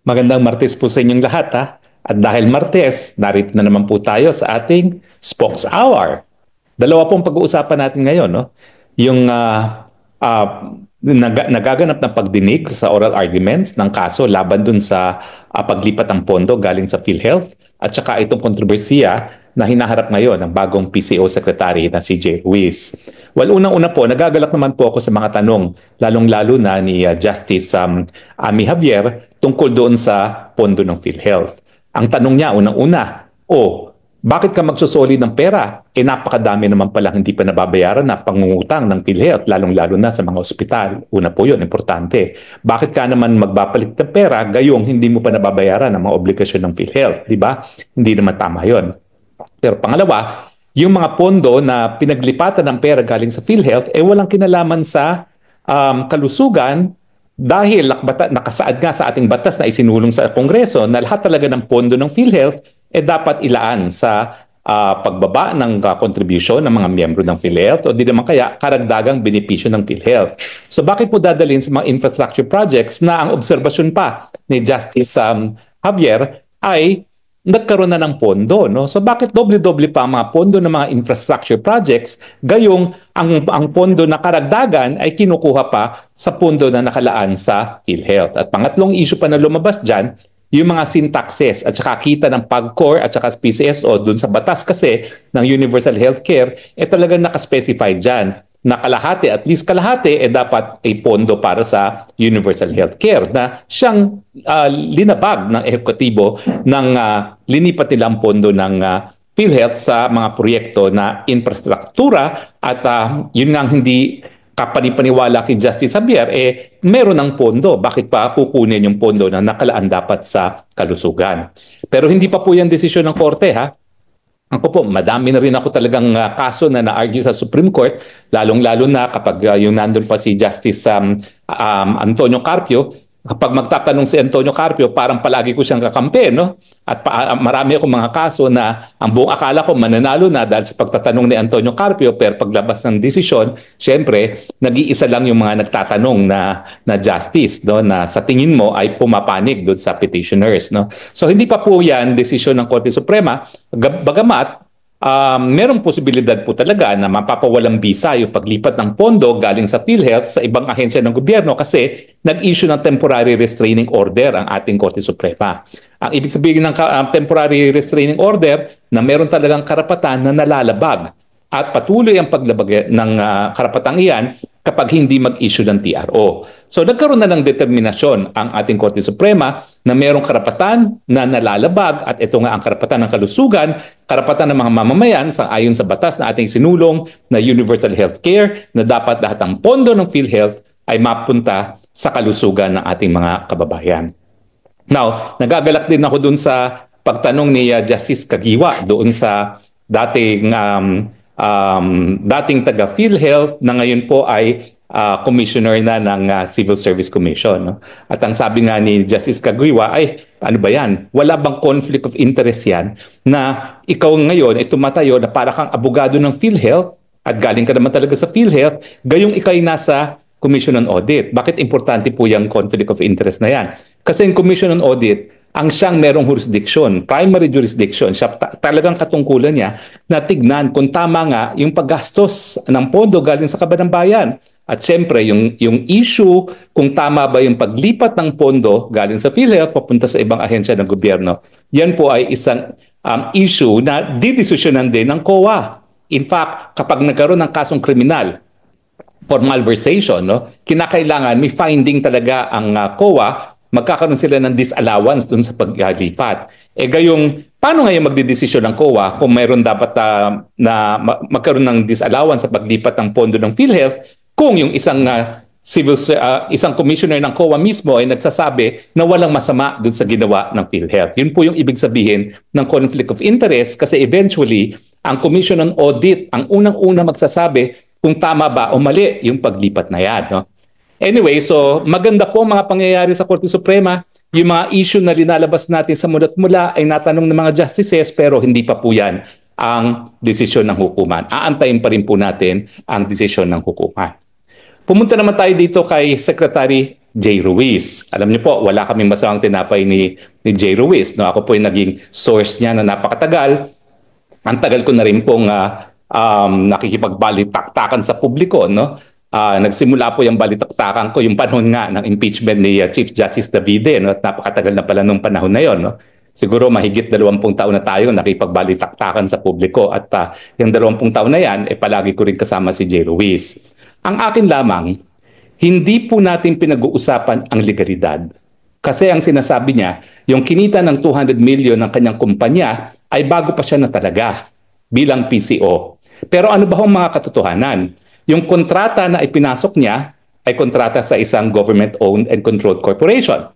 Magandang Martes po sa inyong lahat ha. At dahil Martes, narito na naman po tayo sa ating Spokes Hour. Dalawa pong pag-uusapan natin ngayon, no? Yung nagaganap na pagdinig sa oral arguments ng kaso laban dun sa paglipat ng pondo galing sa PhilHealth at saka itong kontrobersiya na hinaharap ngayon ng bagong PCO Secretary na si Jay Ruiz. Well, unang-una po, nagagalak naman po ako sa mga tanong, lalong-lalo na ni Justice Amy Javier tungkol doon sa pondo ng PhilHealth. Ang tanong niya, unang-una, bakit ka magsusoli ng pera? Napakadami naman palang hindi pa nababayaran na pangungutang ng PhilHealth, lalong-lalo na sa mga ospital. Una po yun, importante. Bakit ka naman magbapalit ng pera gayong hindi mo pa nababayaran ang mga obligasyon ng PhilHealth? Di ba? Hindi naman tama yun. Pero pangalawa, yung mga pondo na pinaglipatan ng pera galing sa PhilHealth, walang kinalaman sa kalusugan dahil nakasaad nga sa ating batas na isinulong sa Kongreso na lahat talaga ng pondo ng PhilHealth dapat ilaan sa pagbaba ng contribution ng mga miyembro ng PhilHealth o di naman kaya karagdagang benepisyo ng PhilHealth. So bakit po dadalhin sa mga infrastructure projects na ang obserbasyon pa ni Justice Javier ay nagkaroon na ng pondo, no? So bakit doble-doble pa ang mga pondo ng mga infrastructure projects gayong ang pondo na karagdagan ay kinukuha pa sa pondo na nakalaan sa PhilHealth? At pangatlong issue pa na lumabas dyan, yung mga syntaxes at saka kita ng PAGCOR at saka PCSO dun sa batas kasi ng Universal Healthcare, talagang nakaspecify dyan na kalahati, at least kalahati, dapat ay pondo para sa Universal Healthcare na siyang linabag ng ehekutibo ng linipat nila ang pondo ng PhilHealth sa mga proyekto na infrastruktura at yun nga hindi kapanipaniwala kay Justice Javier, meron ng pondo. Bakit pa kukunin yung pondo na nakalaan dapat sa kalusugan? Pero hindi pa po yan desisyon ng Korte, ha? Ako po, madami na rin ako talagang kaso na na-argue sa Supreme Court, lalong-lalo na kapag yung nandun pa si Justice Antonio Carpio. Kapag magtatanong si Antonio Carpio, parang palagi ko siyang kakampi, no? At marami akong mga kaso na ang buong akala ko mananalo na dahil sa pagtatanong ni Antonio Carpio, pero paglabas ng desisyon, syempre, nag-iisa lang yung mga nagtatanong na justice, no? Na sa tingin mo ay pumapanig doon sa petitioners, no? So hindi pa po yan desisyon ng Korte Suprema, bagamat merong posibilidad po talaga na mapapawalang bisa yung paglipat ng pondo galing sa PhilHealth sa ibang ahensya ng gobyerno kasi nag-issue ng temporary restraining order ang ating Korte Suprema. Ang ibig sabihin ng temporary restraining order na meron talagang karapatan na nalalabag at patuloy ang paglabag ng karapatang iyan kapag hindi mag-issue ng TRO. So nagkaroon na ng determinasyon ang ating Korte Suprema na mayroong karapatan na nalalabag at ito nga ang karapatan ng kalusugan, karapatan ng mga mamamayan ayon sa batas na ating sinulong na Universal Healthcare na dapat lahat ng pondo ng PhilHealth ay mapunta sa kalusugan ng ating mga kababayan. Now, nagagalak din ako dun sa pagtanong ni Justice Kagiwa doon sa dating taga PhilHealth na ngayon po ay commissioner na ng Civil Service Commission, no? At ang sabi nga ni Justice Kagiwa ay ano ba yan? Wala bang conflict of interest yan na ikaw ngayon ay tumatayo na para kang abogado ng PhilHealth at galing ka naman talaga sa PhilHealth gayong ikay nasa Commission on Audit. Bakit importante po yung conflict of interest na yan? Kasi yung Commission on Audit, ang siyang merong jurisdiction, primary jurisdiction, siya talagang katungkulan niya na tignan kung tama nga yung paggastos ng pondo galing sa kaban ng bayan. At syempre, yung issue kung tama ba yung paglipat ng pondo galing sa PhilHealth papunta sa ibang ahensya ng gobyerno, yan po ay isang issue na didesisyonan din ng COA. In fact, kapag nagkaroon ng kasong kriminal, for malversation, no, kinakailangan may finding talaga ang COA, magkakaroon sila ng disallowance dun sa paglipat. Gayong, paano ngayon magdidesisyon ng COA kung mayroon dapat na magkaroon ng disallowance sa paglipat ng pondo ng PhilHealth kung yung isang commissioner ng COA mismo ay nagsasabi na walang masama dun sa ginawa ng PhilHealth. Yun po yung ibig sabihin ng conflict of interest kasi eventually, ang Commission on Audit ang unang-una magsasabi kung tama ba o mali yung paglipat na yan, no? Anyway, so maganda po mga pangyayari sa Korte Suprema. Yung mga issue na linalabas natin sa mulat-mula ay natanong ng mga justices pero hindi pa po yan ang desisyon ng hukuman. Aantayin pa rin po natin ang desisyon ng hukuman. Pumunta naman tayo dito kay Secretary Jay Ruiz. Alam niyo po, wala kaming masamang tinapay ni Jay Ruiz. No? Ako po yung naging source niya na napakatagal. Ang tagal ko na rin pong nakikipagbalitaktakan sa publiko. No? Nagsimula po yung balitaktakan ko yung panahon nga ng impeachment ni Chief Justice Davide. No? At napakatagal na pala nung panahon na yon. No? Siguro mahigit 20 taon na tayo nakipagbalitaktakan sa publiko. At yung 20 taon na yan, palagi ko rin kasama si Jay Ruiz. Ang akin lamang, hindi po natin pinag-uusapan ang legalidad. Kasi ang sinasabi niya, yung kinita ng 200 million ng kanyang kumpanya ay bago pa siya na talaga bilang PCO. Pero ano ba ang mga katotohanan? Yung kontrata na ipinasok niya ay kontrata sa isang government-owned and controlled corporation.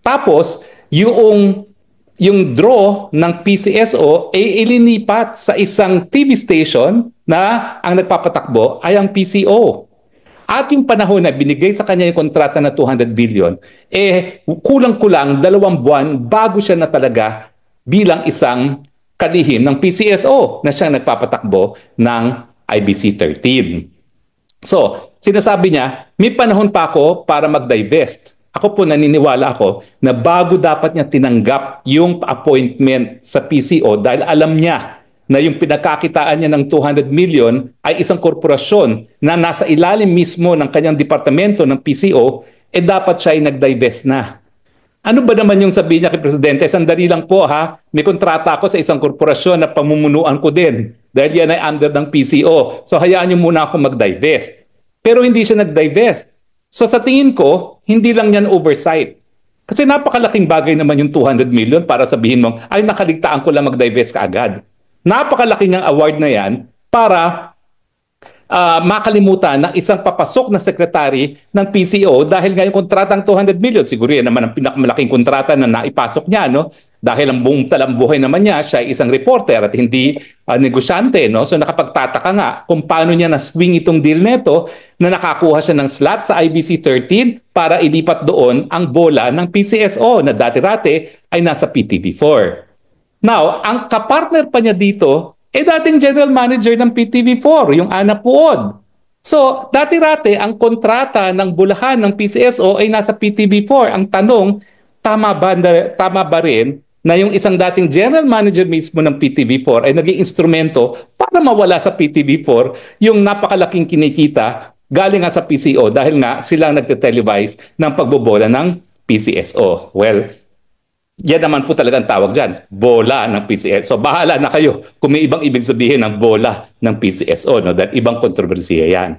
Tapos, yung draw ng PCSO ay ilinipat sa isang TV station na ang nagpapatakbo ay ang PCO. At yung panahon na binigay sa kanya yung kontrata na 200 billion, kulang-kulang 2 buwan bago siya na talaga bilang isang kalihim ng PCSO na siyang nagpapatakbo ng IBC 13. So, sinasabi niya, may panahon pa ako para mag-divest. Ako po naniniwala ako na bago dapat niya tinanggap yung appointment sa PCO dahil alam niya na yung pinagkakitaan niya ng 200 million ay isang korporasyon na nasa ilalim mismo ng kanyang departamento ng PCO, dapat siya ay nag-divest na. Ano ba naman yung sabihin niya kay Presidente? Sandali lang po ha, may kontrata ako sa isang korporasyon na pamumunuan ko din dahil yan ay under ng PCO. So hayaan niyo muna ako mag-divest. Pero hindi siya nag-divest. So sa tingin ko, hindi lang yan oversight. Kasi napakalaking bagay naman yung 200 million para sabihin mo, ay nakaligtaan ko lang mag-divest kaagad. Napakalaki niyang award na yan para makalimutan ng isang papasok na sekretary ng PCO dahil nga yung kontratang 200 million. Siguro yan naman ang pinakamalaking kontrata na naipasok niya. No? Dahil ang buong talambuhay naman niya, siya ay isang reporter at hindi negosyante. No? So nakapagtataka nga kung paano niya na-swing itong deal neto na nakakuha siya ng slot sa IBC 13 para ilipat doon ang bola ng PCSO na dati-rate ay nasa PTV4. Now, ang kapartner pa niya dito, dating general manager ng PTV4, yung Ana Puod. So, dati-rate, ang kontrata ng bulahan ng PCSO ay nasa PTV4. Ang tanong, tama ba rin na yung isang dating general manager mismo ng PTV4 ay naging instrumento para mawala sa PTV4 yung napakalaking kinikita galing nga sa PCO dahil nga silang nagte-televise ng pagbobola ng PCSO. Well, yan naman po talagang tawag dyan, bola ng PCSO. So bahala na kayo kung may ibang ibig sabihin ng bola ng PCSO. No? Dahil ibang kontrobersiya yan.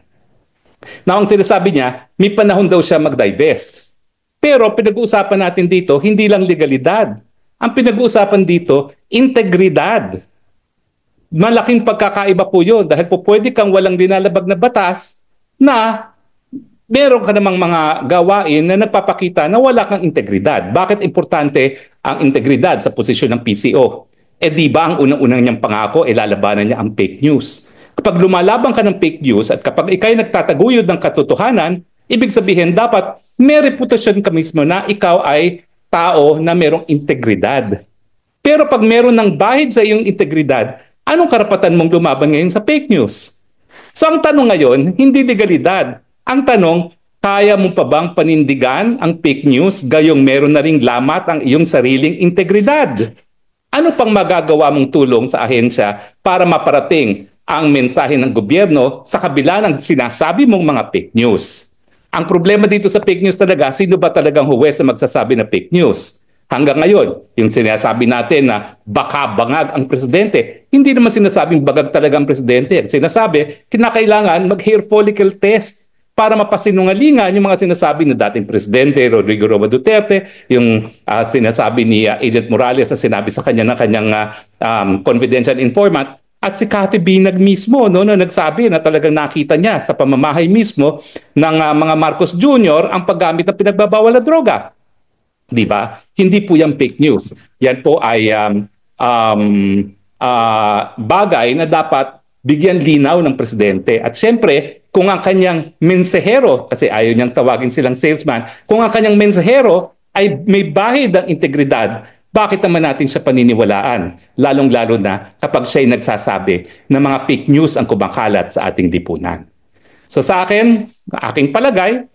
Now, ang sinasabi niya, may panahon daw siya mag-divest. Pero pinag-uusapan natin dito, hindi lang legalidad. Ang pinag-uusapan dito, integridad. Malaking pagkakaiba po yun dahil po pwede kang walang linalabag na batas na meron ka namang mga gawain na nagpapakita na wala kang integridad. Bakit importante ang integridad sa posisyon ng PCO? Di ba ang unang-unang niyang pangako, lalabanan niya ang fake news? Kapag lumalaban ka ng fake news at kapag ikay nagtataguyod ng katotohanan, ibig sabihin dapat may reputasyon ka mismo na ikaw ay tao na merong integridad. Pero pag meron ng bahid sa iyong integridad, anong karapatan mong lumaban ngayon sa fake news? So ang tanong ngayon, hindi legalidad. Ang tanong, kaya mo pa bang panindigan ang fake news gayong meron na ring lamat ang iyong sariling integridad? Ano pang magagawa mong tulong sa ahensya para maparating ang mensahe ng gobyerno sa kabila ng sinasabi mong mga fake news? Ang problema dito sa fake news talaga, sino ba talagang huwes na magsasabi na fake news? Hanggang ngayon, yung sinasabi natin na baka bangag ang presidente, hindi naman sinasabing bagag talaga ang presidente. Sinasabi, kinakailangan mag-hair follicle test para mapasinungalingan yung mga sinasabi ng dating presidente Rodrigo Roa Duterte, yung sinasabi ni Agent Morales na sinabi sa kanya ng kanyang confidential informant, at si Cathy Binag mismo na nagsabi na talagang nakita niya sa pamamahay mismo ng mga Marcos Jr. ang paggamit ng pinagbabawal na droga. Di ba? Hindi po yan fake news. Yan po ay bagay na dapat bigyan linaw ng presidente. At syempre, kung ang kanyang mensahero, kasi ayaw niyang tawagin silang salesman, kung ang kanyang mensahero ay may bahid ng integridad, bakit naman natin siya paniniwalaan? Lalong-lalo na kapag siya ay nagsasabi na mga fake news ang kumakalat sa ating lipunan. So sa akin, aking palagay,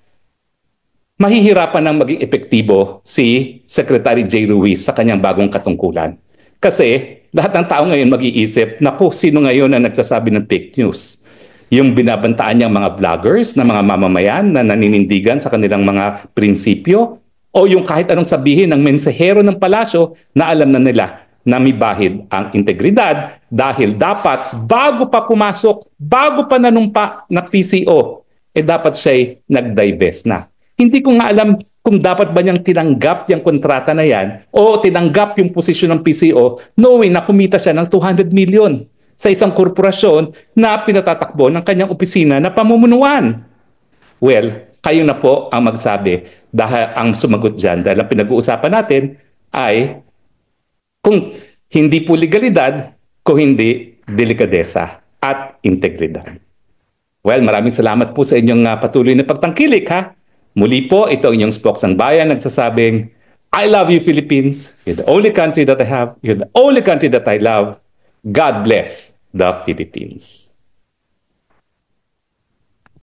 mahihirapan ng maging epektibo si Secretary J. Ruiz sa kanyang bagong katungkulan. Kasi lahat ng tao ngayon mag-iisip, naku, sino ngayon ang nagsasabi ng fake news? Yung binabantaan niyang mga vloggers na mga mamamayan na naninindigan sa kanilang mga prinsipyo, o yung kahit anong sabihin ng mensahero ng palasyo na alam na nila na may bahid ang integridad dahil dapat bago pa pumasok, bago pa nanumpa na PCO, dapat siya'y nag-divest na. Hindi ko nga alam kung dapat ba niyang tinanggap yung kontrata na yan o tinanggap yung posisyon ng PCO knowing na kumita siya ng 200 million sa isang korporasyon na pinatatakbo ng kanyang opisina na pamumunuan. Well, kayo na po ang magsabi dahil ang sumagot dyan dahil ang pinag-uusapan natin ay kung hindi po legalidad, kung hindi delikadesa at integridad. Well, maraming salamat po sa inyong patuloy na pagtangkilik ha. Muli po, ito ang inyong Spoksang Bayan nagsasabing, I love you Philippines. You're the only country that I have. You're the only country that I love. God bless the Philippines.